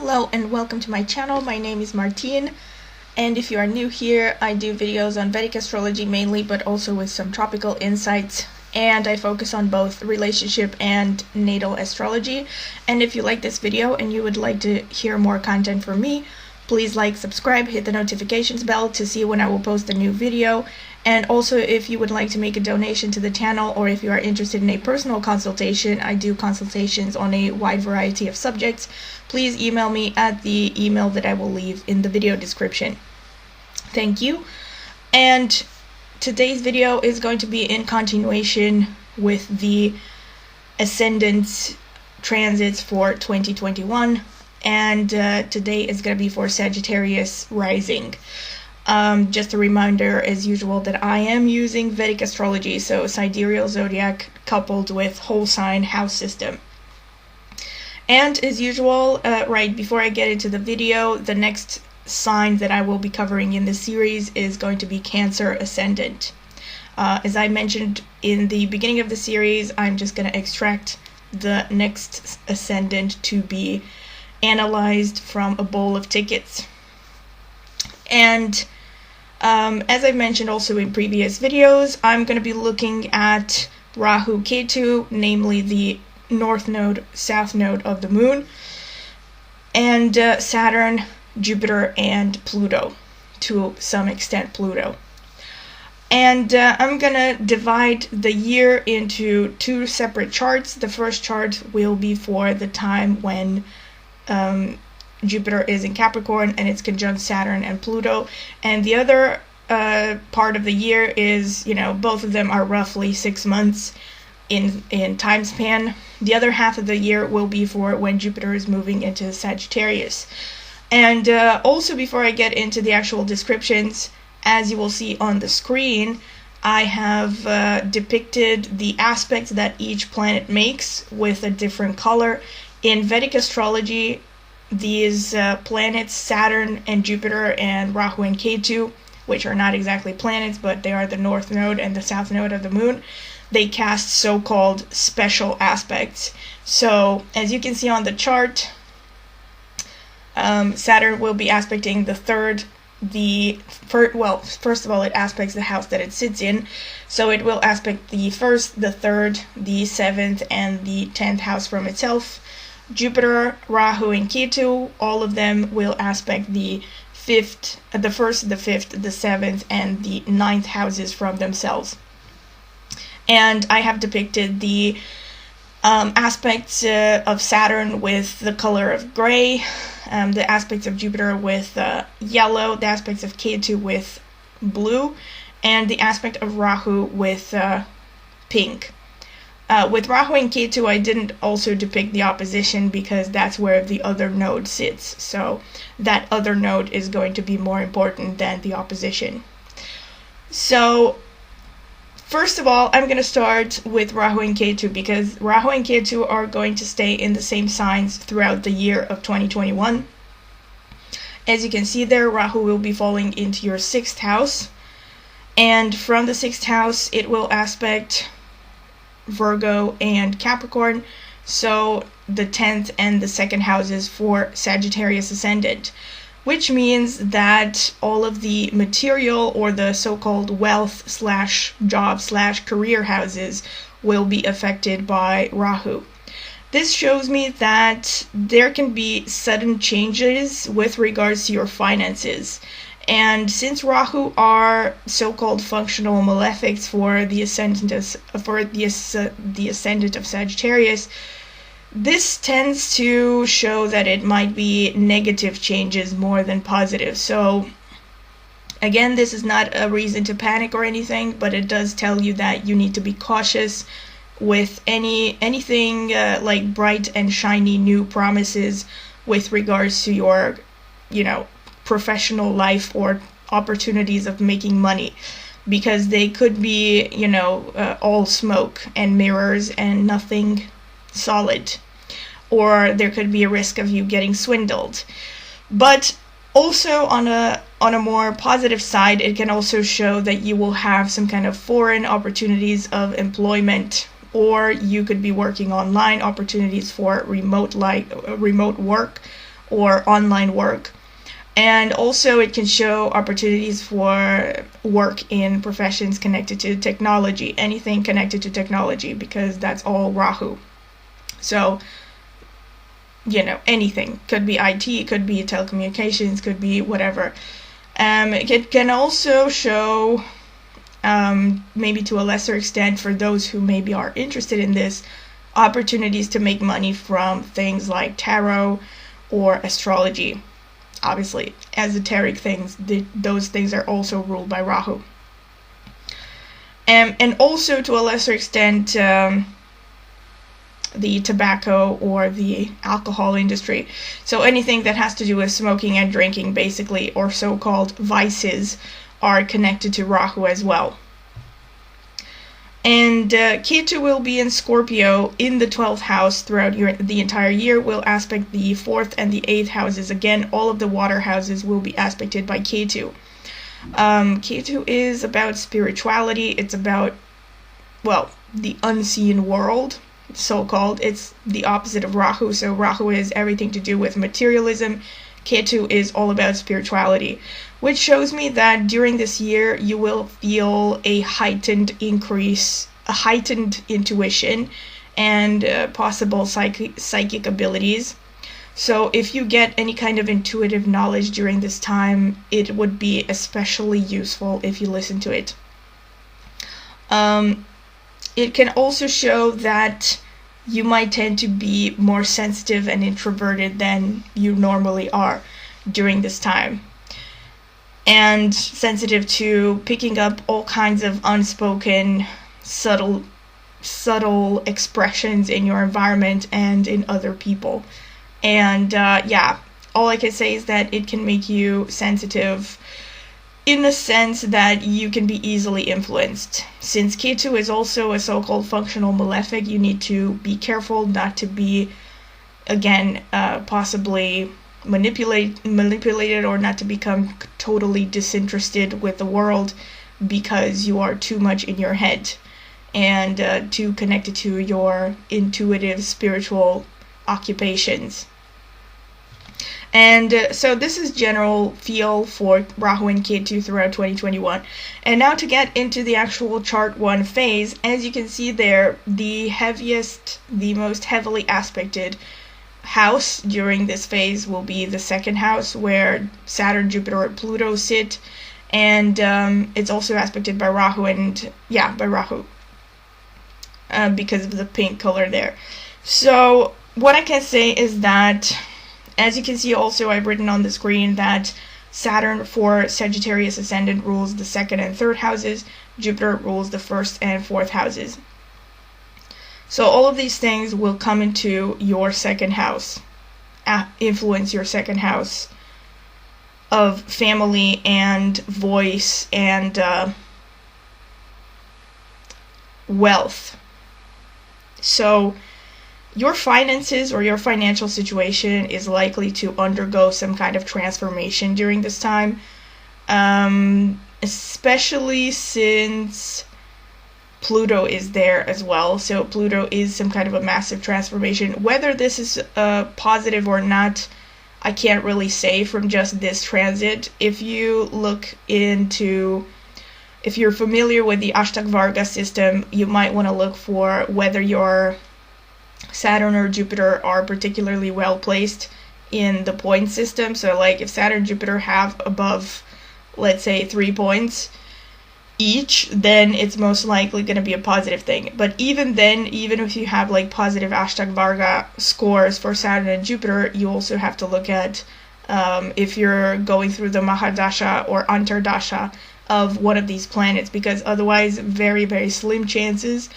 Hello and welcome to my channel. My name is Martine, and if you are new here, I do videos on Vedic astrology mainly, but also with some tropical insights, and I focus on both relationship and natal astrology. And if you like this video and you would like to hear more content from me, please like, subscribe, hit the notifications bell to see when I will post a new video. And also, if you would like to make a donation to the channel, or if you are interested in a personal consultation, I do consultations on a wide variety of subjects. Please email me at the email that I will leave in the video description. Thank you. And today's video is going to be in continuation with the Ascendants transits for 2021. And today is going to be for Sagittarius rising. Just a reminder, as usual, that I am using Vedic astrology, so sidereal zodiac coupled with whole sign house system. And as usual, right before I get into the video, the next sign that I will be covering in this series is going to be Cancer Ascendant. As I mentioned in the beginning of the series, I'm just going to extract the next ascendant to be analyzed from a bowl of tickets. And as I've mentioned also in previous videos, I'm going to be looking at Rahu, Ketu, namely the north node, south node of the moon, and Saturn, Jupiter, and Pluto, to some extent Pluto. And I'm going to divide the year into two separate charts. The first chart will be for the time when Jupiter is in Capricorn and it's conjunct Saturn and Pluto, and the other part of the year is, both of them are roughly 6 months in time span. The other half of the year will be for when Jupiter is moving into Sagittarius. And also, before I get into the actual descriptions, as you will see on the screen, I have depicted the aspects that each planet makes with a different color. In Vedic astrology, these planets, Saturn and Jupiter and Rahu and Ketu, which are not exactly planets, but they are the north node and the south node of the moon, they cast so-called special aspects. So, as you can see on the chart, Saturn will be aspecting the third, first of all, it aspects the house that it sits in. So it will aspect the first, the third, the 7th, and the 10th house from itself. Jupiter, Rahu, and Ketu, all of them will aspect the first, the 5th, the 7th, and the 9th houses from themselves. And I have depicted the aspects of Saturn with the color of gray, the aspects of Jupiter with yellow, the aspects of Ketu with blue, and the aspect of Rahu with pink. With Rahu and Ketu, I didn't also depict the opposition because that's where the other node sits. So that other node is going to be more important than the opposition. So first of all, I'm going to start with Rahu and Ketu because Rahu and Ketu are going to stay in the same signs throughout the year of 2021. As you can see there, Rahu will be falling into your 6th house. And from the 6th house, it will aspect Virgo and Capricorn, so the 10th and the 2nd houses for Sagittarius Ascendant, which means that all of the material or the so-called wealth / job / career houses will be affected by Rahu. This shows me that there can be sudden changes with regards to your finances. And since Rahu are so-called functional malefics for the ascendant of Sagittarius, this tends to show that it might be negative changes more than positive. So again, this is not a reason to panic or anything, but it does tell you that you need to be cautious with anything like bright and shiny new promises with regards to your, professional life or opportunities of making money, because they could be, all smoke and mirrors and nothing solid, or there could be a risk of you getting swindled. But also on a more positive side, it can also show that you will have some kind of foreign opportunities of employment, or you could be working online, opportunities for remote work, or online work. And also it can show opportunities for work in professions connected to technology, anything connected to technology, because that's all Rahu. So, anything. Could be IT, could be telecommunications, could be whatever. It can also show, maybe to a lesser extent for those who maybe are interested in this, opportunities to make money from things like tarot or astrology. Obviously, esoteric things, those things are also ruled by Rahu. And also, to a lesser extent, the tobacco or the alcohol industry. So anything that has to do with smoking and drinking, basically, or so-called vices, are connected to Rahu as well. And Ketu will be in Scorpio in the 12th house throughout the entire year, will aspect the 4th and the 8th houses. Again, all of the water houses will be aspected by Ketu. Ketu is about spirituality. It's about, the unseen world, so-called. It's the opposite of Rahu. So Rahu is everything to do with materialism. Ketu is all about spirituality, which shows me that during this year you will feel a heightened intuition and possible psychic abilities. So if you get any kind of intuitive knowledge during this time, it would be especially useful if you listen to it. It can also show that you might tend to be more sensitive and introverted than you normally are during this time, and sensitive to picking up all kinds of unspoken, subtle expressions in your environment and in other people. And all I can say is that it can make you sensitive in the sense that you can be easily influenced. Since Ketu is also a so-called functional malefic, you need to be careful not to be, again, possibly manipulated, or not to become totally disinterested with the world because you are too much in your head and too connected to your intuitive spiritual occupations. And so this is general feel for Rahu and Ketu throughout 2021. And now to get into the actual chart 1 phase, as you can see there, the most heavily aspected house during this phase will be the 2nd house, where Saturn, Jupiter, and Pluto sit. And it's also aspected by Rahu because of the pink color there. So what I can say is that, as you can see also, I've written on the screen that Saturn for Sagittarius Ascendant rules the 2nd and 3rd houses. Jupiter rules the 1st and 4th houses. So all of these things will come into your 2nd house, influence your 2nd house of family and voice and wealth. So your finances or your financial situation is likely to undergo some kind of transformation during this time, especially since Pluto is there as well. So Pluto is some kind of a massive transformation. Whether this is positive or not, I can't really say from just this transit. If you're familiar with the Ashtak-Varga system, you might want to look for whether your Saturn or Jupiter are particularly well placed in the point system. So like if Saturn and Jupiter have above, let's say, 3 points each, then it's most likely going to be a positive thing. But even then, even if you have like positive Ashtak-Varga scores for Saturn and Jupiter, you also have to look at if you're going through the Mahadasha or Antardasha of one of these planets, because otherwise very, very slim chances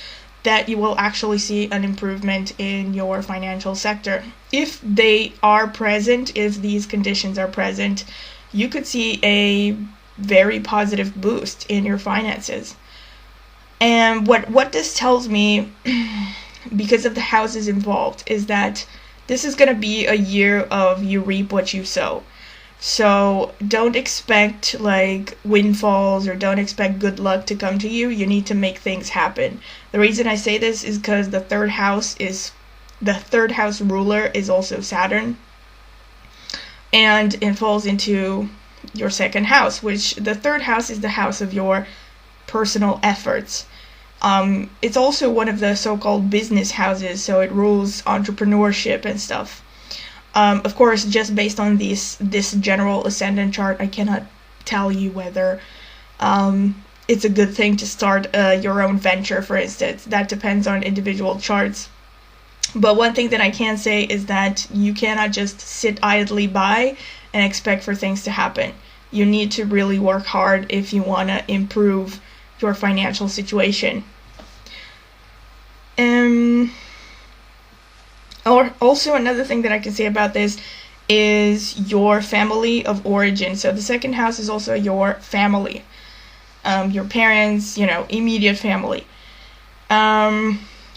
that you will actually see an improvement in your financial sector. If they are present, if these conditions are present, you could see a very positive boost in your finances. And what this tells me, because of the houses involved, is that this is going to be a year of you reap what you sow. So don't expect like windfalls or don't expect good luck to come to you. You need to make things happen. The reason I say this is because the third house ruler is also Saturn. and it falls into your second house, which the third house is the house of your personal efforts. It's also one of the so-called business houses, so it rules entrepreneurship and stuff. Of course, just based on this general ascendant chart, I cannot tell you whether it's a good thing to start your own venture, for instance. That depends on individual charts. But one thing that I can say is that you cannot just sit idly by and expect for things to happen. You need to really work hard if you want to improve your financial situation. Or also another thing that I can say about this is your family of origin. So the second house is also your family, your parents, immediate family.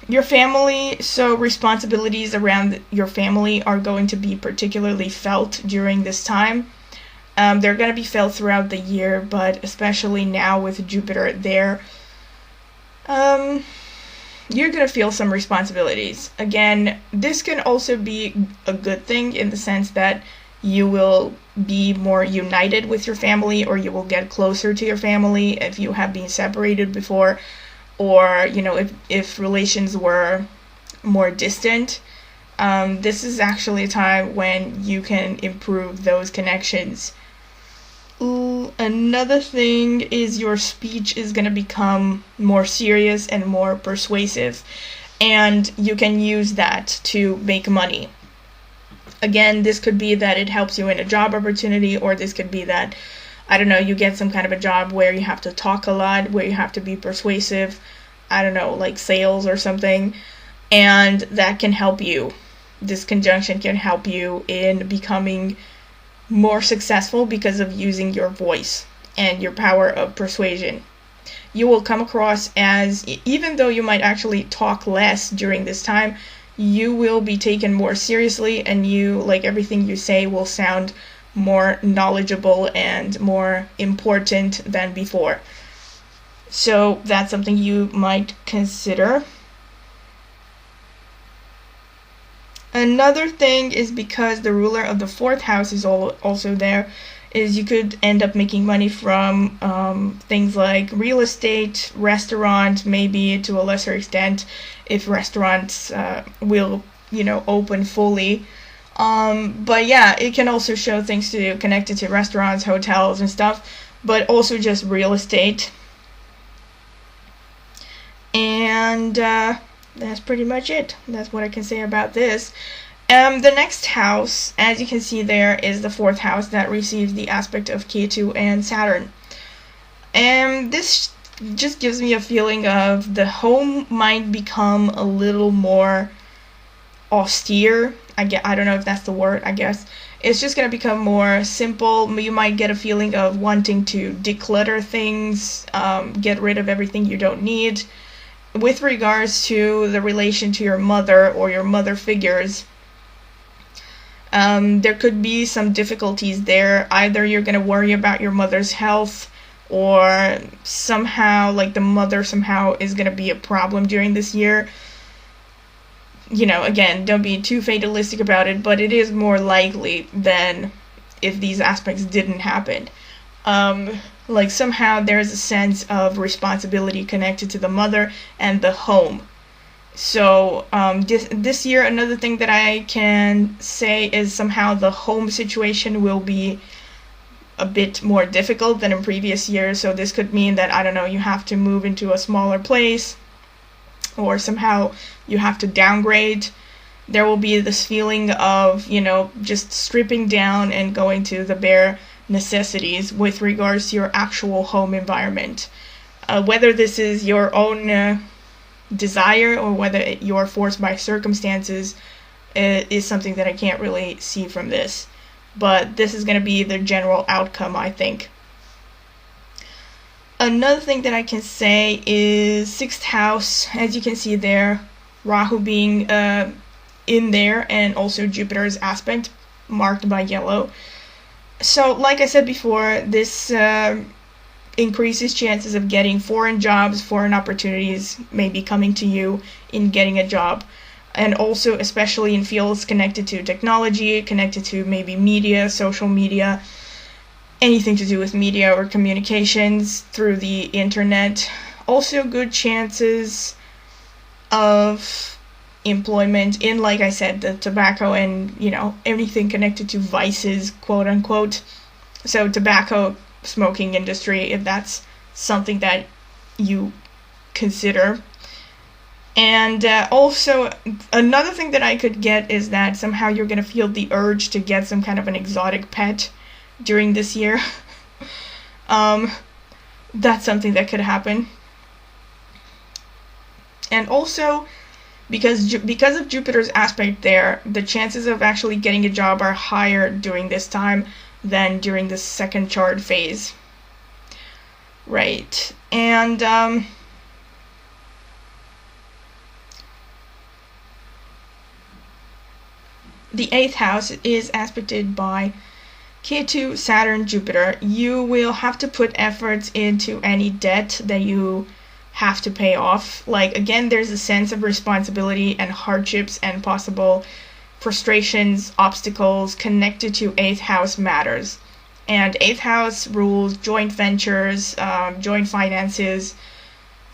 Your family, so responsibilities around your family are going to be particularly felt during this time. They're going to be felt throughout the year, but especially now with Jupiter there, you're going to feel some responsibilities. Again, this can also be a good thing in the sense that you will be more united with your family, or you will get closer to your family if you have been separated before, or if relations were more distant. This is actually a time when you can improve those connections. Another thing is your speech is going to become more serious and more persuasive, and you can use that to make money. Again, this could be that it helps you in a job opportunity, or this could be that, I don't know, you get some kind of a job where you have to talk a lot, where you have to be persuasive, I don't know, like sales or something, and that can help you. This conjunction can help you in becoming more successful because of using your voice and your power of persuasion. You will come across as, even though you might actually talk less during this time, you will be taken more seriously, and everything you say will sound more knowledgeable and more important than before. So that's something you might consider. Another thing is, because the ruler of the fourth house is also there, is you could end up making money from things like real estate, restaurant, maybe to a lesser extent if restaurants will open fully. But yeah, it can also show things connected to restaurants, hotels and stuff, but also just real estate. And that's pretty much it. That's what I can say about this. The next house, as you can see there, is the fourth house that receives the aspect of Ketu and Saturn. And this just gives me a feeling of the home might become a little more austere. I don't know if that's the word, I guess. It's just going to become more simple. You might get a feeling of wanting to declutter things, get rid of everything you don't need. With regards to the relation to your mother or your mother figures, there could be some difficulties there. Either you're going to worry about your mother's health, or somehow, the mother somehow is going to be a problem during this year. Again, don't be too fatalistic about it, but it is more likely than if these aspects didn't happen. Somehow there's a sense of responsibility connected to the mother and the home. So this year, another thing that I can say is somehow the home situation will be a bit more difficult than in previous years. So this could mean that, I don't know, you have to move into a smaller place, or somehow you have to downgrade. There will be this feeling of, just stripping down and going to the bare necessities with regards to your actual home environment. Whether this is your own desire or whether you're forced by circumstances is something that I can't really see from this. But this is going to be the general outcome, I think. Another thing that I can say is sixth house, as you can see there, Rahu being in there, and also Jupiter's aspect marked by yellow. So, like I said before, this increases chances of getting foreign jobs, foreign opportunities maybe coming to you in getting a job. and also especially in fields connected to technology, connected to maybe media, social media, anything to do with media or communications through the internet. Also good chances of employment in, like I said, the tobacco and, anything connected to vices, quote unquote. So tobacco, smoking industry, if that's something that you consider. And also, another thing that I could get is that somehow you're going to feel the urge to get some kind of an exotic pet during this year. That's something that could happen. And also, because of Jupiter's aspect there, the chances of actually getting a job are higher during this time than during the second chart phase. Right. And the 8th house is aspected by Ketu, Saturn, Jupiter. You will have to put efforts into any debt that you have to pay off. Like, again, there's a sense of responsibility and hardships and possible frustrations, obstacles connected to 8th house matters. And 8th house rules joint ventures, joint finances.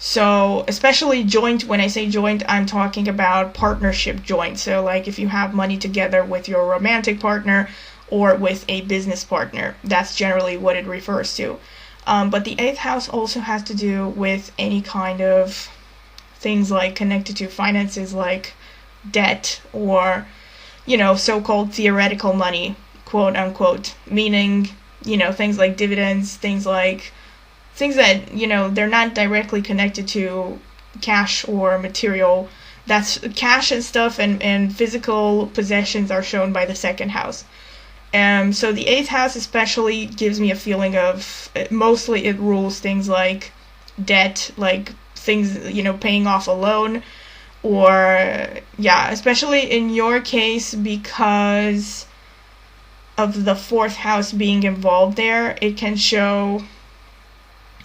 So especially joint, when I say joint, I'm talking about partnership joint. So like if you have money together with your romantic partner or with a business partner, that's generally what it refers to. But the 8th house also has to do with any kind of things like connected to finances, like debt or, so-called theoretical money, quote unquote, meaning, things like dividends, things that, they're not directly connected to cash or material. That's cash and stuff, and physical possessions are shown by the 2nd house. So the 8th house especially gives me a feeling of, mostly it rules things like debt, like things, paying off a loan, or, especially in your case, because of the 4th house being involved there, it can show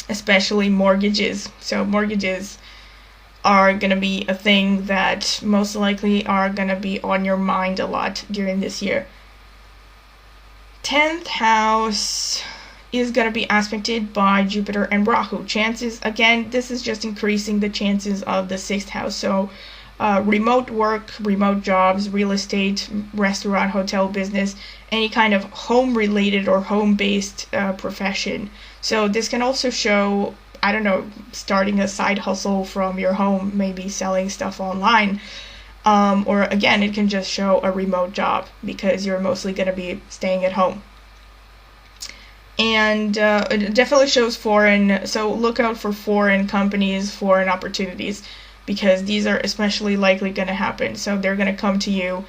especially mortgages. So mortgages are going to be a thing that most likely are going to be on your mind a lot during this year. 10th house is going to be aspected by Jupiter and Rahu. Chances, again, this is just increasing the chances of the 6th house. So remote work, remote jobs, real estate, restaurant, hotel business, any kind of home-related or home-based profession. So this can also show, starting a side hustle from your home, maybe selling stuff online. Or again, it can just show a remote job because you're mostly going to be staying at home. And it definitely shows foreign, so look out for foreign companies, foreign opportunities, because these are especially likely going to happen. So they're going to come to you,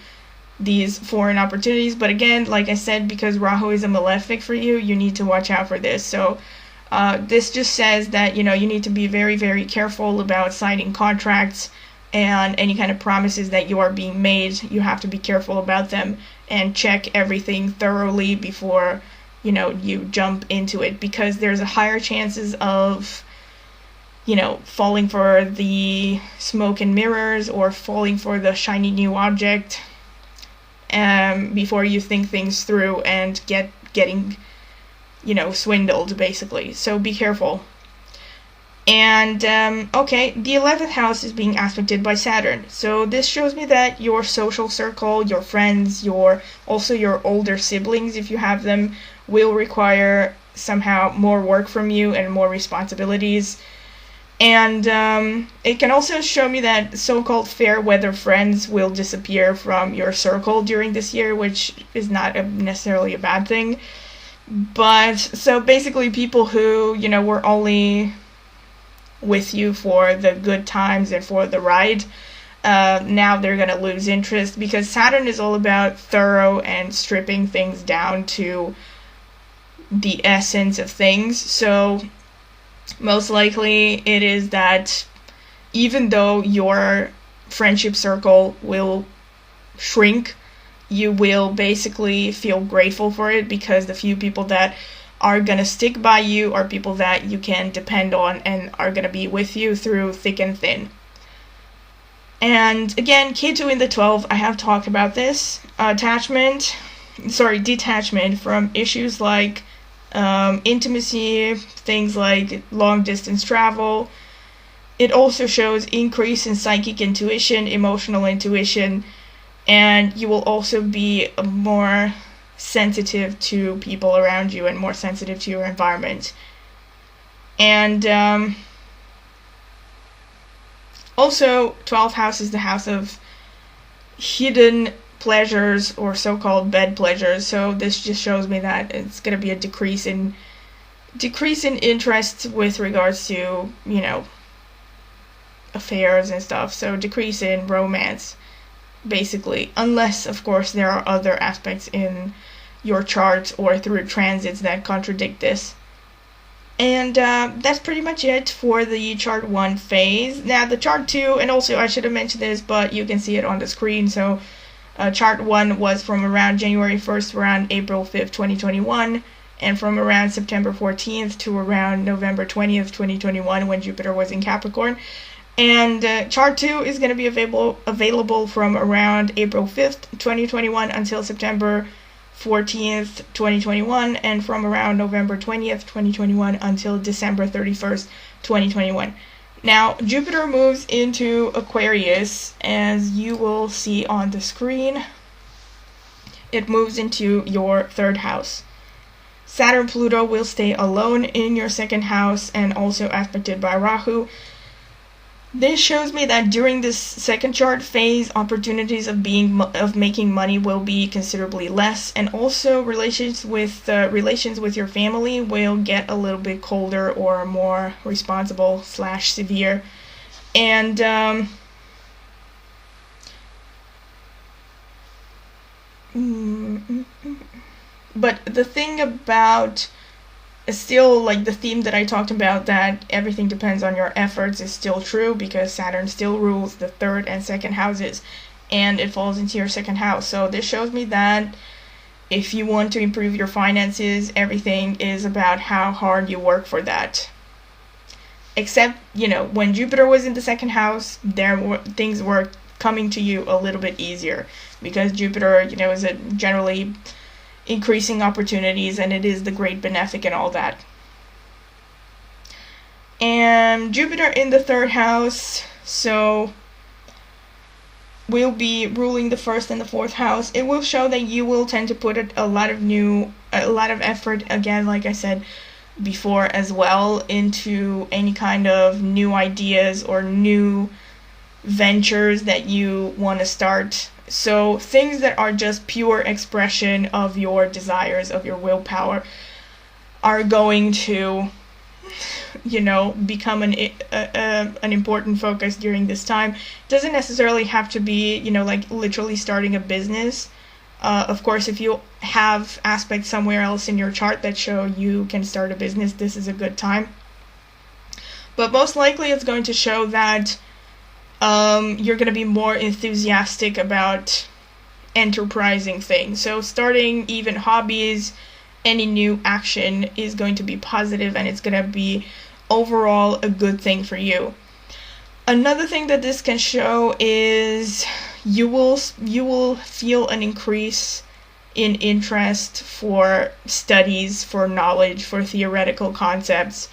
these foreign opportunities. But again, like I said, because Rahu is a malefic for you, you need to watch out for this. So this just says that, you need to be very, very careful about signing contracts and any kind of promises that you are being made. You have to be careful about them and check everything thoroughly before, you jump into it, because there's a higher chances of, falling for the smoke and mirrors or falling for the shiny new object before you think things through and getting, swindled, basically. So be careful. And, the 11th house is being aspected by Saturn. So this shows me that your social circle, your friends, also your older siblings, if you have them, will require somehow more work from you and more responsibilities. And it can also show me that so-called fair weather friends will disappear from your circle during this year, which is not necessarily a bad thing. But, so basically people who, were only with you for the good times and for the ride, now they're going to lose interest, because Saturn is all about thorough and stripping things down to the essence of things. So most likely it is that even though your friendship circle will shrink, you will basically feel grateful for it, because the few people that are going to stick by you are people that you can depend on and are going to be with you through thick and thin. And again, Ketu in the 12th, I have talked about this. Detachment from issues like intimacy, things like long distance travel. It also shows increase in psychic intuition, emotional intuition, and you will also be more sensitive to people around you and more sensitive to your environment. And also, 12th house is the house of hidden pleasures, or so-called bed pleasures. So this just shows me that it's going to be a decrease in interest with regards to, you know, affairs and stuff. So decrease in romance, basically, unless of course there are other aspects in your chart or through transits that contradict this. And that's pretty much it for the chart 1 phase. Now the chart 2, and also I should have mentioned this, but you can see it on the screen. So chart 1 was from around January 1st to around April 5th, 2021, and from around September 14th to around November 20th, 2021, when Jupiter was in Capricorn. And chart 2 is going to be available from around April 5th, 2021 until September 14th, 2021, and from around November 20th, 2021 until December 31st, 2021. Now, Jupiter moves into Aquarius, as you will see on the screen. It moves into your 3rd house. Saturn Pluto will stay alone in your 2nd house and also aspected by Rahu. This shows me that during this second chart phase, opportunities of making money will be considerably less, and also relations with your family will get a little bit colder or more responsible / severe. And but the thing about still, like, the theme that I talked about, that everything depends on your efforts, is still true, because Saturn still rules the 3rd and 2nd houses, and it falls into your 2nd house. So this shows me that if you want to improve your finances, everything is about how hard you work for that. Except, you know, when Jupiter was in the 2nd house, things were coming to you a little bit easier, because Jupiter, you know, is generally increasing opportunities, and it is the great benefic and all that. And Jupiter in the 3rd house, so will be ruling the 1st and the 4th house. It will show that you will tend to put a lot of effort, again, like I said before as well, into any kind of new ideas or new ventures that you want to start. So things that are just pure expression of your desires, of your willpower, are going to, you know, become an important focus during this time. Doesn't necessarily have to be, you know, like literally starting a business. Of course, if you have aspects somewhere else in your chart that show you can start a business, this is a good time. But most likely it's going to show that you're going to be more enthusiastic about enterprising things. So starting even hobbies, any new action is going to be positive, and it's going to be overall a good thing for you. Another thing that this can show is you will feel an increase in interest for studies, for knowledge, for theoretical concepts.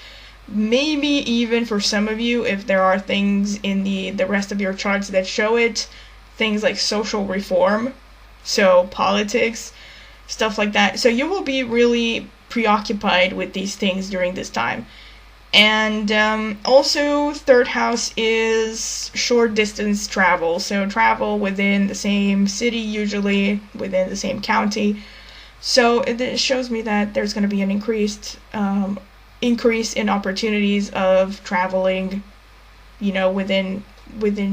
Maybe even for some of you, if there are things in the rest of your charts that show it, things like social reform, so politics, stuff like that. So you will be really preoccupied with these things during this time. And also, 3rd house is short distance travel, so travel within the same city, usually within the same county. So it shows me that there's going to be an increase in opportunities of traveling, you know, within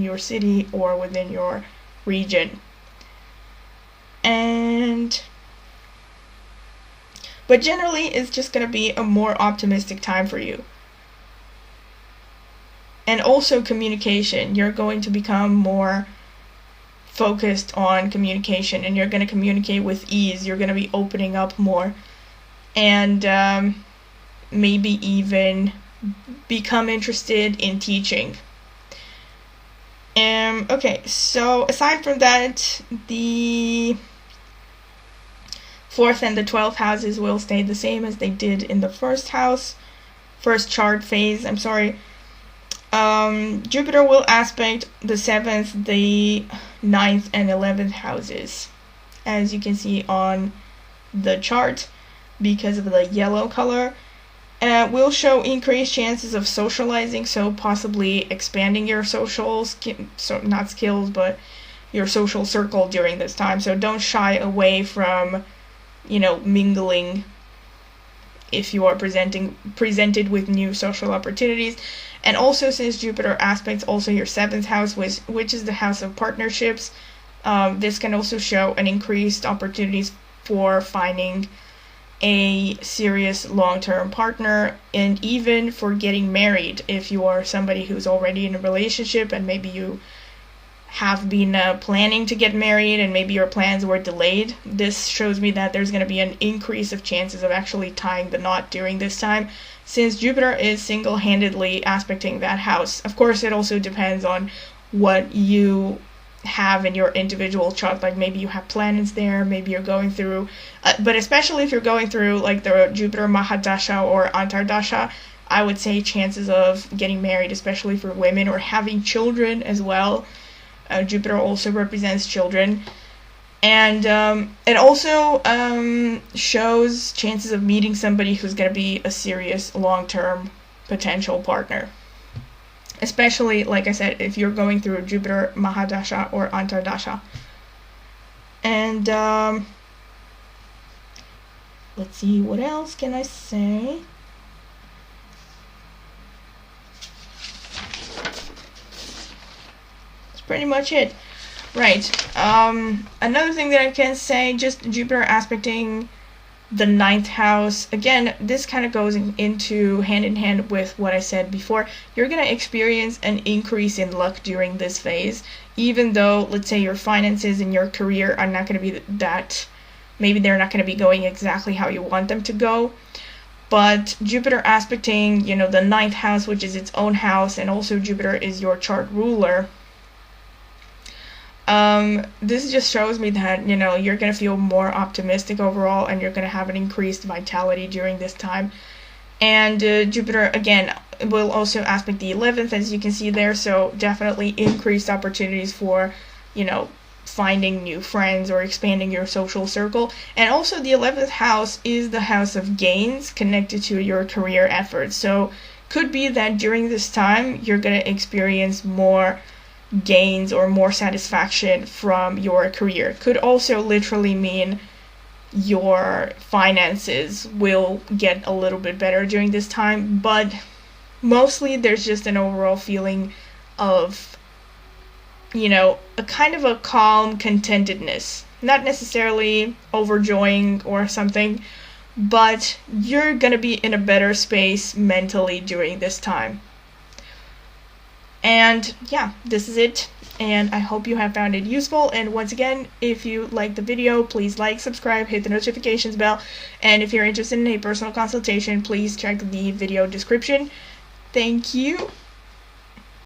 your city or within your region. But generally, it's just going to be a more optimistic time for you. And also communication. You're going to become more focused on communication, and you're going to communicate with ease. You're going to be opening up more, and maybe even become interested in teaching. Okay, so aside from that, the 4th and the 12th houses will stay the same as they did in the first chart phase. Jupiter will aspect the 7th, the 9th, and 11th houses, as you can see on the chart, because of the yellow color. Will show increased chances of socializing, so possibly expanding your social not skills, but your social circle during this time. So don't shy away from, mingling if you are presented with new social opportunities. And also, since Jupiter aspects also your 7th house, which is the house of partnerships, this can also show an increased opportunities for finding a serious long-term partner, and even for getting married if you are somebody who's already in a relationship and maybe you have been planning to get married and maybe your plans were delayed. This shows me that there's going to be an increase of chances of actually tying the knot during this time, since Jupiter is single-handedly aspecting that house. Of course, it also depends on what you have in your individual chart, like maybe you have planets there, maybe you're going through, but especially if you're going through like the Jupiter Mahadasha or Antardasha, I would say chances of getting married, especially for women, or having children as well. Jupiter also represents children, and it also shows chances of meeting somebody who's going to be a serious long-term potential partner. Especially, like I said, if you're going through Jupiter Mahadasha or Antardasha. And let's see, what else can I say? That's pretty much it. Right. Another thing that I can say, just Jupiter aspecting the 9th house. Again, this kind of goes into hand in hand with what I said before. You're going to experience an increase in luck during this phase, even though, let's say, your finances and your career are not going to be maybe they're not going to be going exactly how you want them to go. But Jupiter aspecting, the 9th house, which is its own house, and also Jupiter is your chart ruler. This just shows me that, you're going to feel more optimistic overall, and you're going to have an increased vitality during this time. And Jupiter, again, will also aspect the 11th, as you can see there, so definitely increased opportunities for, finding new friends or expanding your social circle. And also the 11th house is the house of gains connected to your career efforts. So could be that during this time, you're going to experience more gains or more satisfaction from your career. Could also literally mean your finances will get a little bit better during this time, but mostly there's just an overall feeling of, a kind of a calm contentedness. Not necessarily overjoying or something, but you're gonna be in a better space mentally during this time. And yeah, this is it, and I hope you have found it useful. And once again, if you liked the video, please like, subscribe, hit the notifications bell, and if you're interested in a personal consultation, please check the video description. Thank you.